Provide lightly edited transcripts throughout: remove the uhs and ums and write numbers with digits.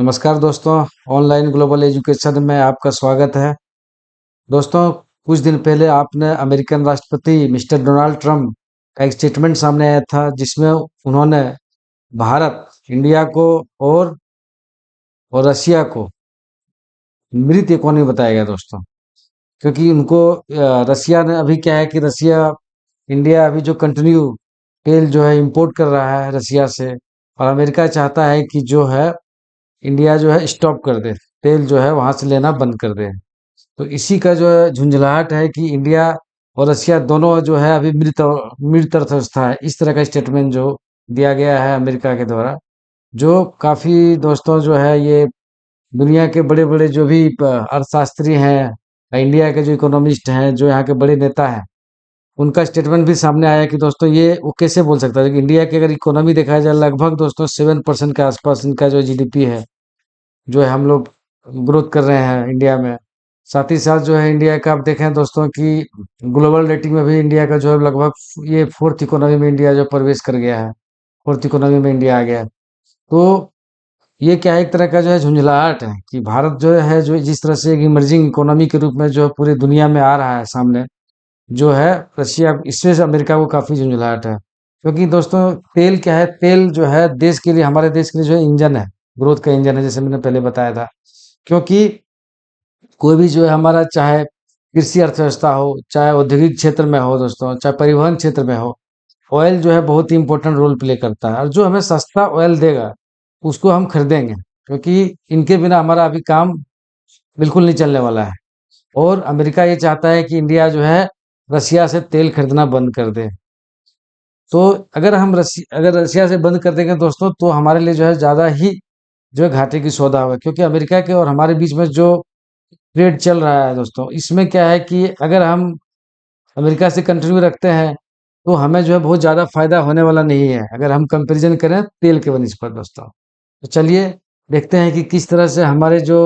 नमस्कार दोस्तों। Online global education में आपका स्वागत है। दोस्तों, कुछ दिन पहले आपने अमेरिकन राष्ट्रपति मिस्टर डोनाल्ड ट्रंप का एक स्टेटमेंट सामने आया था, जिसमें उन्होंने भारत, इंडिया को और रशिया को मृत इकोनॉमी बताया गया दोस्तों। क्योंकि उनको रशिया ने अभी क्या है कि इंडिया अभी जो कंटिन्यू तेल जो है इंपोर्ट कर रहा है रशिया से, और अमेरिका चाहता है कि जो है इंडिया जो है स्टॉप कर दे, तेल जो है वहां से लेना बंद कर दे। तो इसी का जो है झुंझलाहट है कि इंडिया और रशिया दोनों जो है अभी मृत अर्थव्यवस्था है, इस तरह का स्टेटमेंट जो दिया गया है अमेरिका के द्वारा। जो काफी दोस्तों जो है ये दुनिया के बड़े बड़े जो भी अर्थशास्त्री हैं, इंडिया के जो इकोनॉमिस्ट हैं, जो यहाँ के बड़े नेता हैं, उनका स्टेटमेंट भी सामने आया कि दोस्तों ये वो कैसे बोल सकता है कि इंडिया की अगर इकोनॉमी देखा जाए, लगभग दोस्तों 7% के आसपास इनका जो जीडीपी है, जो है हम लोग ग्रोथ कर रहे हैं इंडिया में। साथ ही साथ जो है इंडिया का आप देखें दोस्तों कि ग्लोबल रेटिंग में भी इंडिया का जो है लगभग ये फोर्थ इकोनॉमी में इंडिया जो प्रवेश कर गया है, फोर्थ इकोनॉमी में इंडिया आ गया है। तो ये क्या है, एक तरह का जो है झुंझलाहट है कि भारत जो है जो जिस तरह से एक इमर्जिंग इकोनॉमी के रूप में जो है पूरी दुनिया में आ रहा है सामने, जो है रशिया, इसमें से अमेरिका को काफी झुंझलाहट है। क्योंकि दोस्तों तेल क्या है, तेल जो है देश के लिए, हमारे देश के लिए जो है इंजन है, ग्रोथ का इंजन है, जैसे मैंने पहले बताया था। क्योंकि कोई भी जो है हमारा, चाहे कृषि अर्थव्यवस्था हो, चाहे औद्योगिक क्षेत्र में हो दोस्तों, चाहे परिवहन क्षेत्र में हो, ऑयल जो है बहुत ही इंपॉर्टेंट रोल प्ले करता है। और जो हमें सस्ता ऑयल देगा उसको हम खरीदेंगे, क्योंकि इनके बिना हमारा अभी काम बिल्कुल नहीं चलने वाला है। और अमेरिका ये चाहता है कि इंडिया जो है रशिया से तेल खरीदना बंद कर दे। तो अगर रशिया से बंद कर देंगे दोस्तों, तो हमारे लिए जो है ज्यादा ही जो है घाटे की सौदा होगा। क्योंकि अमेरिका के और हमारे बीच में जो ट्रेड चल रहा है दोस्तों, इसमें क्या है कि अगर हम अमेरिका से कंटिन्यू रखते हैं, तो हमें जो है बहुत ज़्यादा फायदा होने वाला नहीं है, अगर हम कंपैरिजन करें तेल के बनिस्पत दोस्तों। तो चलिए देखते हैं कि किस तरह से हमारे जो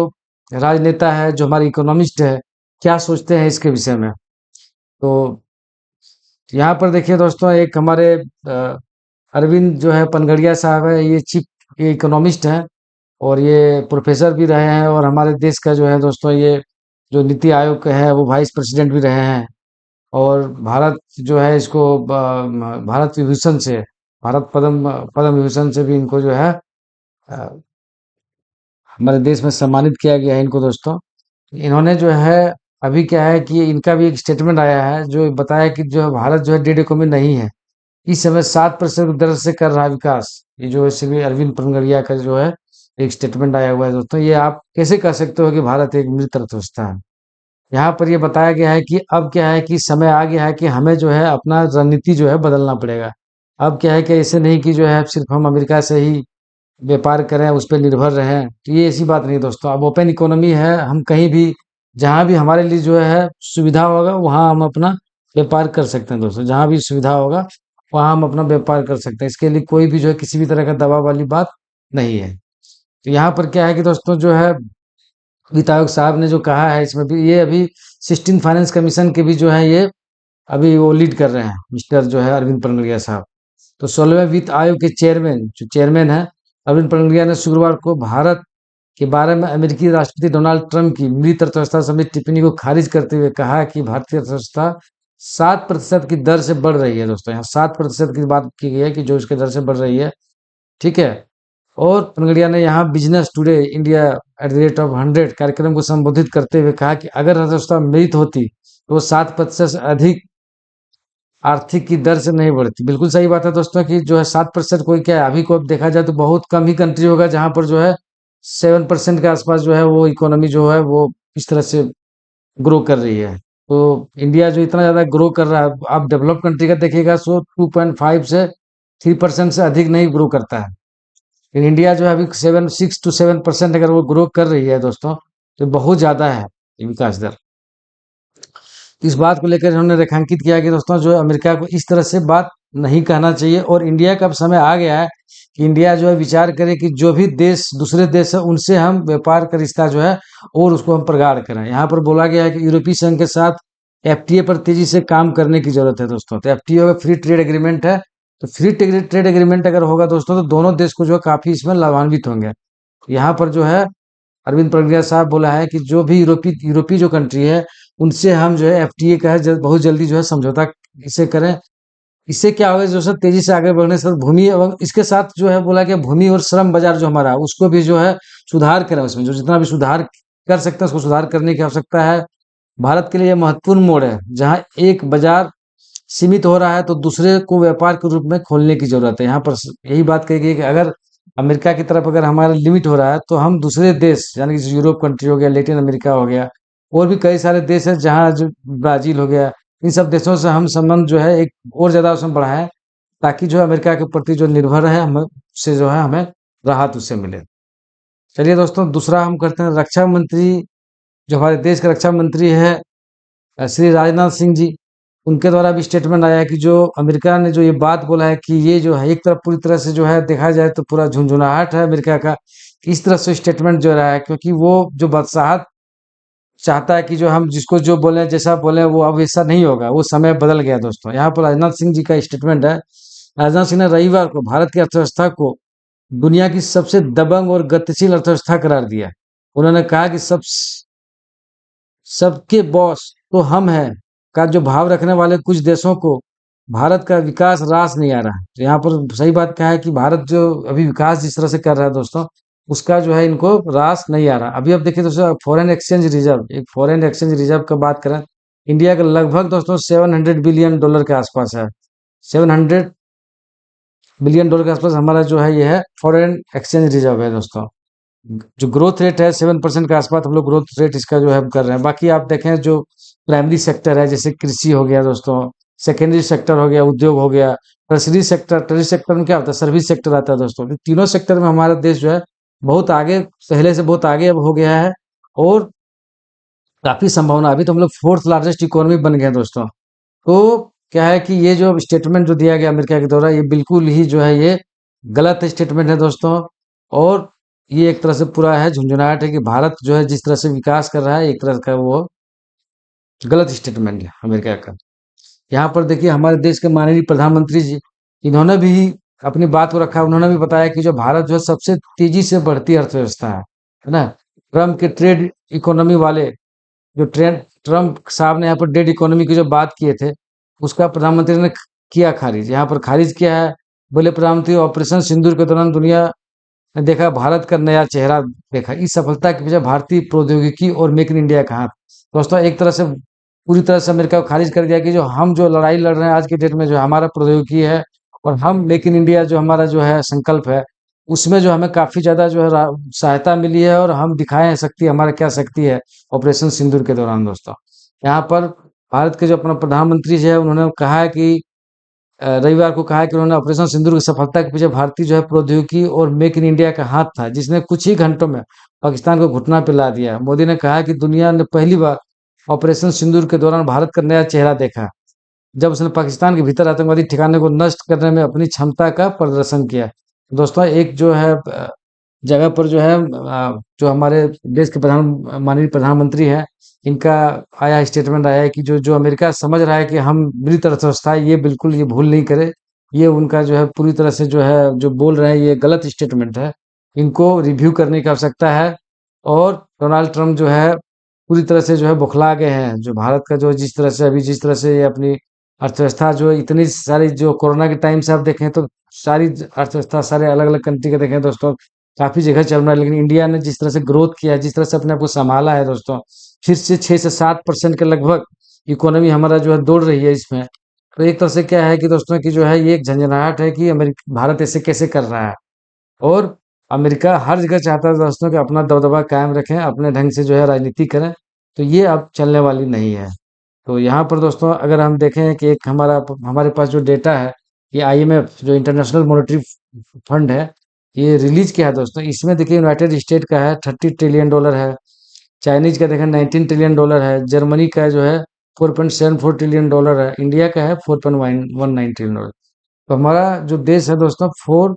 राजनेता है, जो हमारे इकोनॉमिस्ट है, क्या सोचते हैं इसके विषय में। तो यहाँ पर देखिए दोस्तों, एक हमारे अरविंद जो है पनगड़िया साहब है, ये इकोनॉमिस्ट हैं, और ये प्रोफेसर भी रहे हैं, और हमारे देश का जो है दोस्तों ये जो नीति आयोग का है वो वाइस प्रेसिडेंट भी रहे हैं। और भारत जो है इसको भारत विभूषण से, भारत पद्म पद्म विभूषण से भी इनको जो है हमारे देश में सम्मानित किया गया है इनको दोस्तों। इन्होंने जो है, अभी क्या है कि इनका भी एक स्टेटमेंट आया है जो बताया कि जो है भारत जो है डेढ़ इकोनॉमी नहीं है, इस समय 7% दर से कर रहा है विकास। ये जो है श्री अरविंद पनगड़िया का जो है एक स्टेटमेंट आया हुआ है दोस्तों। ये आप कैसे कह सकते हो कि भारत एक मृत अर्थव्यवस्था है। यहाँ पर ये बताया गया है कि अब क्या है कि समय आ गया है कि हमें जो है अपना रणनीति जो है बदलना पड़ेगा। अब क्या है कि ऐसे नहीं कि जो है सिर्फ हम अमेरिका से ही व्यापार करें, उस पर निर्भर रहें, तो ये ऐसी बात नहीं दोस्तों। अब ओपन इकोनॉमी है, हम कहीं भी, जहाँ भी हमारे लिए जो है सुविधा होगा वहाँ हम अपना व्यापार कर सकते हैं दोस्तों। जहाँ भी सुविधा होगा वहाँ हम अपना व्यापार कर सकते हैं। इसके लिए कोई भी जो है किसी भी तरह का दबाव वाली बात नहीं है। तो यहाँ पर क्या है कि दोस्तों जो है वित्त आयोग साहब ने जो कहा है, इसमें भी ये अभी 16 फाइनेंस कमीशन के भी जो है ये अभी वो लीड कर रहे हैं, मिस्टर जो है अरविंद पनगड़िया साहब। तो 16वें वित्त आयोग के चेयरमैन है अरविंद पनगड़िया ने शुक्रवार को भारत के बारे में अमेरिकी राष्ट्रपति डोनाल्ड ट्रंप की मृत अर्थव्यवस्था समेत टिप्पणी को खारिज करते हुए कहा कि भारतीय अर्थव्यवस्था 7% की दर से बढ़ रही है दोस्तों। यहाँ 7% की बात की गई है कि जो इसके दर से बढ़ रही है, ठीक है। और पनगड़िया ने यहाँ बिजनेस टुडे इंडिया @100 कार्यक्रम को संबोधित करते हुए कहा कि अगर अर्थव्यवस्था मृत होती तो 7% से अधिक आर्थिक की दर से नहीं बढ़ती। बिल्कुल सही बात है दोस्तों कि जो है 7% कोई क्या है, अभी को अब देखा जाए तो बहुत कम ही कंट्री होगा जहां पर जो है 7% के आसपास जो है वो इकोनॉमी जो है वो इस तरह से ग्रो कर रही है। तो इंडिया जो इतना ज्यादा ग्रो कर रहा है, आप डेवलप कंट्री का देखिएगा, सो 2.5 से 3% से अधिक नहीं ग्रो करता है। लेकिन इंडिया जो है अभी 6 to 7% अगर वो ग्रो कर रही है दोस्तों, तो बहुत ज्यादा है ये विकास दर। तो इस बात को लेकर इन्होंने रेखांकित किया कि दोस्तों जो है अमेरिका को इस तरह से बात नहीं कहना चाहिए, और इंडिया का अब समय आ गया है कि इंडिया जो है विचार करे कि जो भी देश, दूसरे देश है, उनसे हम व्यापार का रिश्ता जो है और उसको हम प्रगाढ़ करें। यहाँ पर बोला गया है कि यूरोपीय संघ के साथ एफटीए पर तेजी से काम करने की जरूरत है दोस्तों। तो एफटीए होगा, फ्री ट्रेड एग्रीमेंट है। तो फ्री ट्रेड एग्रीमेंट अगर होगा दोस्तों, तो दोनों देश को जो है काफी इसमें लाभान्वित होंगे। यहाँ पर जो है अरविंद पगडिया साहब बोला है कि जो भी यूरोपीय जो कंट्री है उनसे हम जो है एफटीए का है बहुत जल्दी जो है समझौता इसे करें। इससे क्या होगा जो सर तेजी से आगे बढ़ने से भूमि एवं इसके साथ जो है बोला कि भूमि और श्रम बाजार जो हमारा है, उसको भी जो है सुधार करें, उसमें जो जितना भी सुधार कर सकते हैं उसको सुधार करने की आवश्यकता है। भारत के लिए यह महत्वपूर्ण मोड़ है जहां एक बाजार सीमित हो रहा है तो दूसरे को व्यापार के रूप में खोलने की जरूरत है। यहाँ पर यही बात कही गई कि अगर अमेरिका की तरफ अगर हमारा लिमिट हो रहा है तो हम दूसरे देश यानी कि यूरोप कंट्री हो गया, लेटिन अमेरिका हो गया, और भी कई सारे देश हैं जहाँ जो ब्राजील हो गया, इन सब देशों से हम संबंध जो है एक और ज्यादा उसमें बढ़ाएं, ताकि जो है अमेरिका के प्रति जो निर्भर है हम उससे जो है हमें राहत उससे मिले। चलिए दोस्तों, दूसरा हम करते हैं रक्षा मंत्री। जो हमारे देश के रक्षा मंत्री है श्री राजनाथ सिंह जी, उनके द्वारा भी स्टेटमेंट आया है कि जो अमेरिका ने जो ये बात बोला है कि ये जो है एक तरफ पूरी तरह से जो है देखा जाए तो पूरा झुंझुनाहट है अमेरिका का, इस तरह से स्टेटमेंट जो रहा है, क्योंकि वो जो बादशाहत चाहता है कि जो हम जिसको जो बोले जैसा बोले वो अब ऐसा नहीं होगा, वो समय बदल गया दोस्तों। यहाँ पर राजनाथ सिंह जी का स्टेटमेंट है। राजनाथ सिंह ने रविवार को भारत की अर्थव्यवस्था को दुनिया की सबसे दबंग और गतिशील अर्थव्यवस्था करार दिया। उन्होंने कहा कि सबके बॉस तो हम हैं का जो भाव रखने वाले कुछ देशों को भारत का विकास रास नहीं आ रहा है। तो यहाँ पर सही बात क्या है कि भारत जो अभी विकास जिस तरह से कर रहा है दोस्तों, उसका जो है इनको रास नहीं आ रहा। अभी अब देखिए दोस्तों, फॉरेन एक्सचेंज रिजर्व का बात करें, इंडिया का लगभग दोस्तों $700 बिलियन के आसपास है। $700 बिलियन के आसपास हमारा जो है ये है फॉरेन एक्सचेंज रिजर्व है दोस्तों। जो ग्रोथ रेट है 7% के आसपास हम लोग ग्रोथ रेट इसका जो है हम कर रहे हैं। बाकी आप देखें जो प्राइमरी सेक्टर है जैसे कृषि हो गया दोस्तों, सेकेंडरी सेक्टर हो गया, उद्योग हो गया, टर्शरी सेक्टर में क्या होता है, सर्विस सेक्टर आता है दोस्तों। तो तीनों सेक्टर में हमारा देश जो है बहुत आगे, पहले से बहुत आगे अब हो गया है, और काफी संभावना, अभी तो हम लोग फोर्थ लार्जेस्ट इकोनॉमी बन गए हैं दोस्तों। तो क्या है कि ये जो स्टेटमेंट जो दिया गया अमेरिका के द्वारा, ये बिल्कुल ही जो है ये गलत स्टेटमेंट है दोस्तों। और ये एक तरह से पूरा है झुंझुनाहट है कि भारत जो है जिस तरह से विकास कर रहा है, एक तरह का वो गलत स्टेटमेंट है अमेरिका का। यहाँ पर देखिए हमारे देश के माननीय प्रधानमंत्री जी, इन्होंने भी अपनी बात को रखा। उन्होंने भी बताया कि जो भारत जो है सबसे तेजी से बढ़ती अर्थव्यवस्था है ना। ट्रम्प के ट्रेड इकोनॉमी वाले जो ट्रेंड ट्रम्प साहब ने यहाँ पर डेड इकोनॉमी की जो बात किए थे, उसका प्रधानमंत्री ने किया खारिज। यहाँ पर खारिज किया है, बोले प्रधानमंत्री ऑपरेशन सिंदूर के दौरान दुनिया ने देखा भारत का नया चेहरा देखा, इस सफलता के पीछे भारतीय प्रौद्योगिकी और मेक इन इंडिया का हाथ। दोस्तों एक तरह से पूरी तरह से अमेरिका को खारिज कर दिया कि जो हम जो लड़ाई लड़ रहे हैं आज के डेट में, जो हमारा प्रौद्योगिकी है और हम मेक इन इंडिया जो हमारा जो है संकल्प है, उसमें जो हमें काफी ज्यादा जो है सहायता मिली है, और हम दिखाए हैं शक्ति, हमारा क्या शक्ति है ऑपरेशन सिंदूर के दौरान दोस्तों। यहाँ पर भारत के जो अपना प्रधानमंत्री जी है उन्होंने कहा है कि रविवार को कहा कि उन्होंने ऑपरेशन सिंदूर की सफलता के पीछे भारतीय जो है प्रौद्योगिकी और मेक इन इंडिया का हाथ था, जिसने कुछ ही घंटों में पाकिस्तान को घुटना पिला दिया। मोदी ने कहा कि दुनिया ने पहली बार ऑपरेशन सिंदूर के दौरान भारत का नया चेहरा देखा, जब उसने पाकिस्तान के भीतर आतंकवादी ठिकाने को नष्ट करने में अपनी क्षमता का प्रदर्शन किया। दोस्तों एक जो है जगह पर जो है जो हमारे देश के माननीय प्रधानमंत्री हैं, इनका आया स्टेटमेंट आया है कि जो जो अमेरिका समझ रहा है कि हम मृत अर्थव्यवस्था है, ये बिल्कुल ये भूल नहीं करे। ये उनका जो है पूरी तरह से जो है जो बोल रहे हैं ये गलत स्टेटमेंट है, इनको रिव्यू करने की आवश्यकता है। और डोनाल्ड ट्रम्प जो है पूरी तरह से जो है बौखला गए हैं। जो भारत का जो जिस तरह से अभी जिस तरह से ये अपनी अर्थव्यवस्था जो इतनी सारी जो कोरोना के टाइम से आप देखें तो सारी अर्थव्यवस्था सारे अलग अलग कंट्री के देखें दोस्तों, काफी जगह चल रहा है, लेकिन इंडिया ने जिस तरह से ग्रोथ किया है, जिस तरह से अपने आप को संभाला है दोस्तों, फिर से 6 से 7% के लगभग इकोनॉमी हमारा जो है दौड़ रही है इसमें। तो एक तरह से क्या है कि दोस्तों की जो है ये एक झंझनाहट है कि अमेरिका भारत ऐसे कैसे कर रहा है। और अमेरिका हर जगह चाहता है दोस्तों कि अपना दबदबा कायम रखें, अपने ढंग से जो है राजनीति करें, तो ये अब चलने वाली नहीं है। तो यहाँ पर दोस्तों अगर हम देखें कि एक हमारे पास जो डेटा है, ये आईएमएफ जो इंटरनेशनल मॉनेटरी फंड है, ये रिलीज किया है दोस्तों। इसमें देखिए यूनाइटेड स्टेट का है $30 ट्रिलियन है, चाइनीज का देखें $19 ट्रिलियन है, जर्मनी का जो है $4.74 ट्रिलियन है, इंडिया का है $4.19 ट्रिलियन। तो हमारा जो देश है दोस्तों फोर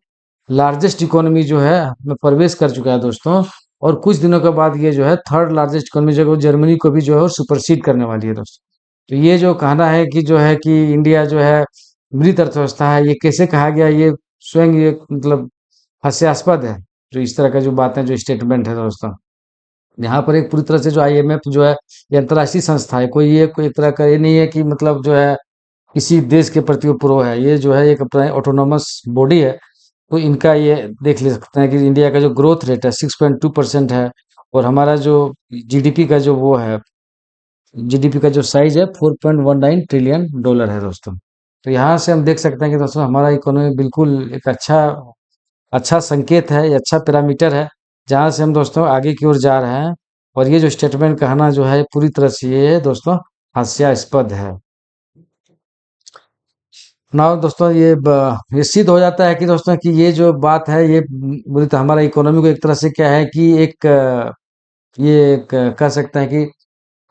लार्जेस्ट इकोनॉमी जो है में प्रवेश कर चुका है दोस्तों। और कुछ दिनों के बाद ये जो है थर्ड लार्जेस्ट इकोनॉमी जो है वो जर्मनी को भी जो है सुपरसीड करने वाली है दोस्तों। तो ये जो कहना है कि जो है कि इंडिया जो है मृत अर्थव्यवस्था है, ये कैसे कहा गया, ये स्वयं ये मतलब हास्यास्पद है। जो इस तरह का जो बातें जो स्टेटमेंट है दोस्तों, यहाँ पर एक पूरी तरह से जो आईएमएफ जो है ये अंतर्राष्ट्रीय संस्था है, कोई ये कोई एक तरह का ये नहीं है कि मतलब जो है किसी देश के प्रति वो प्रो है, ये जो है एक अपना ऑटोनोमस बॉडी है। तो इनका ये देख ले सकते हैं कि इंडिया का जो ग्रोथ रेट है 6.2% है, और हमारा जो जीडीपी का जो वो है, जीडीपी का जो साइज है $4.19 ट्रिलियन है दोस्तों। तो यहाँ से हम देख सकते हैं कि दोस्तों हमारा इकोनॉमी बिल्कुल एक अच्छा अच्छा संकेत है, ये अच्छा पैरामीटर है, जहाँ से हम दोस्तों आगे की ओर जा रहे हैं। और ये जो स्टेटमेंट कहना जो है पूरी तरह से ये दोस्तों हास्यास्पद है। ना दोस्तों ये सिद्ध हो जाता है कि दोस्तों कि ये जो बात है ये बोले तो हमारा इकोनॉमी को एक तरह से क्या है कि एक कह सकते हैं कि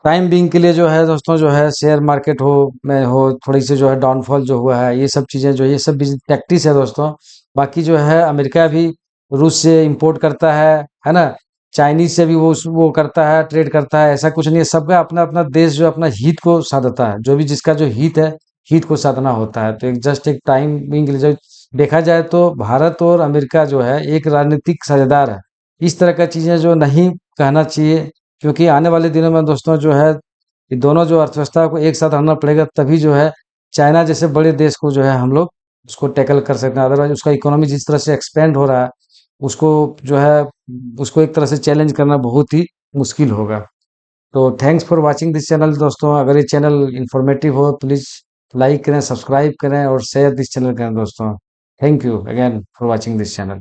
टाइम बिंग के लिए जो है दोस्तों जो है शेयर मार्केट हो में हो थोड़ी सी जो है डाउनफॉल जो हुआ है, ये सब चीजें जो ये सब टैक्टिस है दोस्तों। बाकी जो है अमेरिका भी रूस से इंपोर्ट करता है ना, चाइनीज से भी वो करता है, ट्रेड करता है, ऐसा कुछ नहीं है। सबका अपना अपना देश जो अपना हित को साधता है, जो भी जिसका जो हित है हित को साधना होता है। तो एक जस्ट एक टाइम बिंग के लिए जो देखा जाए तो भारत और अमेरिका जो है एक राजनीतिक साझेदार है। इस तरह का चीजें जो नहीं कहना चाहिए, क्योंकि आने वाले दिनों में दोस्तों जो है ये दोनों जो अर्थव्यवस्था को एक साथ आना पड़ेगा, तभी जो है चाइना जैसे बड़े देश को जो है हम लोग उसको टैकल कर सकते हैं। अदरवाइज उसका इकोनॉमी जिस तरह से एक्सपेंड हो रहा है, उसको जो है उसको एक तरह से चैलेंज करना बहुत ही मुश्किल होगा। तो thanks for watching this channel दोस्तों। अगर ये चैनल इंफॉर्मेटिव हो प्लीज लाइक करें, सब्सक्राइब करें और शेयर दिस चैनल करें दोस्तों। Thank you again for watching this channel.